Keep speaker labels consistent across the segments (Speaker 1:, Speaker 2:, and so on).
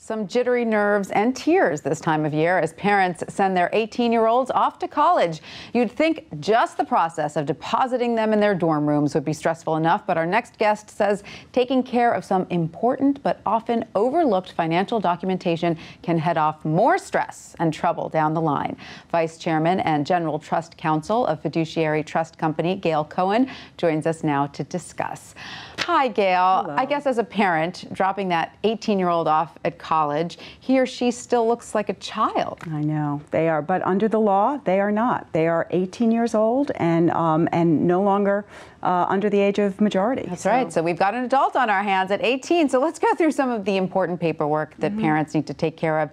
Speaker 1: Some jittery nerves and tears this time of year as parents send their 18-year-olds off to college. You'd think just the process of depositing them in their dorm rooms would be stressful enough, but our next guest says taking care of some important but often overlooked financial documentation can head off more stress and trouble down the line. Vice Chairman and General Trust Counsel of Fiduciary Trust Company, Gail Cohen, joins us now to discuss. Hi, Gail.
Speaker 2: Hello.
Speaker 1: I guess as a parent, dropping that 18-year-old off at college, he or she still looks like a child.
Speaker 2: I know they are, but under the law, they are not. They are 18 years old and no longer under the age of majority.
Speaker 1: That's right. So we've got an adult on our hands at 18. So let's go through some of the important paperwork that parents need to take care of.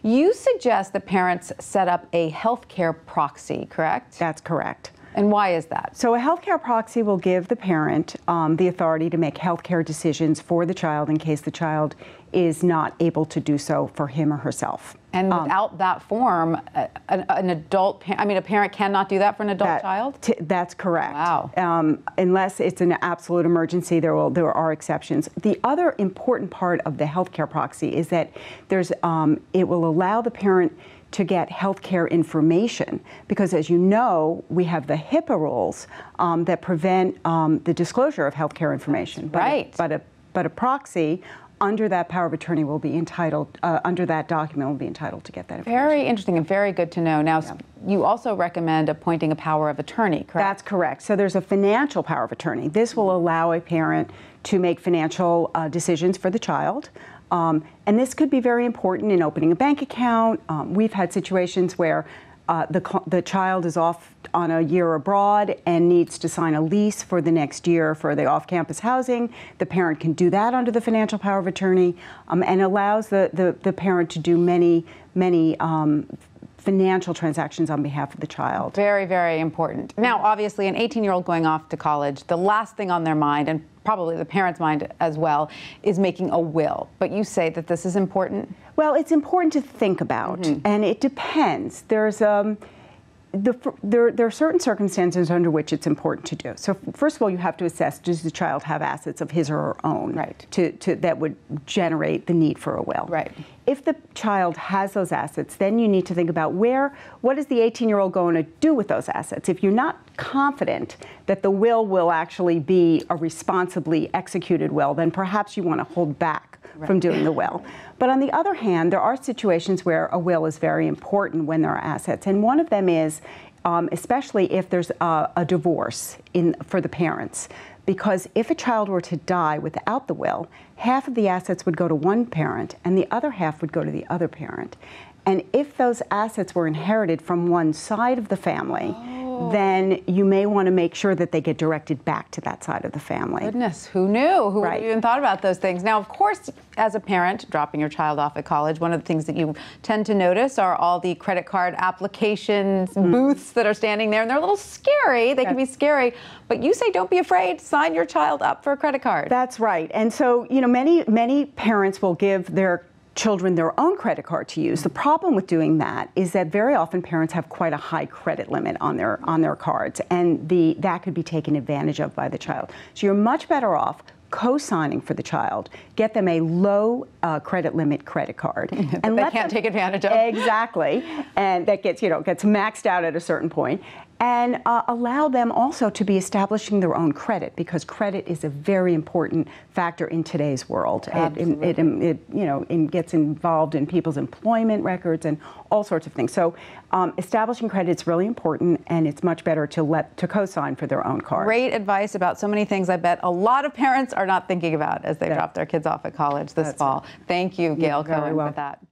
Speaker 1: You suggest that parents set up a healthcare proxy, correct?
Speaker 2: That's correct.
Speaker 1: And why is that?
Speaker 2: So a healthcare proxy will give the parent the authority to make healthcare decisions for the child in case the child is not able to do so for him or herself.
Speaker 1: And without that form, a parent cannot do that for an adult child?
Speaker 2: That's correct.
Speaker 1: Wow.
Speaker 2: Unless it's an absolute emergency, there are exceptions. The other important part of the healthcare proxy is that it will allow the parent to get healthcare information, because as you know, we have the HIPAA rules that prevent the disclosure of healthcare information.
Speaker 1: Right.
Speaker 2: But a proxy under that power of attorney will be entitled, under that document will be entitled to get that information.
Speaker 1: Very interesting and very good to know. Now, you also recommend appointing a power of attorney, correct?
Speaker 2: That's correct. So there's a financial power of attorney. This will allow a parent to make financial decisions for the child. And this could be very important in opening a bank account. We've had situations where the child is off on a year abroad and needs to sign a lease for the next year for the off-campus housing. The parent can do that under the financial power of attorney and allows the parent to do many financial transactions on behalf of the child.
Speaker 1: Very, very important. Now, obviously, an 18-year-old going off to college, the last thing on their mind, and probably the parent's mind as well, is making a will. But you say that this is important?
Speaker 2: Well, it's important to think about, and it depends. There are certain circumstances under which it's important to do. So first of all, you have to assess, does the child have assets of his or her own that would generate the need for a will?
Speaker 1: Right.
Speaker 2: If the child has those assets, then you need to think about what is the 18-year-old going to do with those assets? If you're not confident that the will actually be a responsibly executed will, then perhaps you want to hold back from doing the will. But on the other hand, there are situations where a will is very important when there are assets. And one of them is, especially if there's a divorce for the parents. Because if a child were to die without the will, half of the assets would go to one parent and the other half would go to the other parent. And if those assets were inherited from one side of the family, then you may want to make sure that they get directed back to that side of the family.
Speaker 1: Goodness, who knew? Who would have even thought about those things? Now, of course, as a parent dropping your child off at college, one of the things that you tend to notice are all the credit card applications, booths that are standing there, and they're a little scary. They can be scary, but you say don't be afraid, sign your child up for a credit card.
Speaker 2: That's right. And so, you know, many parents will give their children their own credit card to use. The problem with doing that is that very often parents have quite a high credit limit on their cards, and that could be taken advantage of by the child. So you're much better off co-signing for the child, get them a low credit limit credit card,
Speaker 1: and they can't take advantage of.
Speaker 2: Exactly, and that gets maxed out at a certain point. And allow them also to be establishing their own credit, because credit is a very important factor in today's world. It gets involved in people's employment records and all sorts of things. So establishing credit is really important, and it's much better to co-sign for their own card.
Speaker 1: Great advice about so many things I bet a lot of parents are not thinking about as they drop their kids off at college this fall. Thank you, Gail Cohen, for that.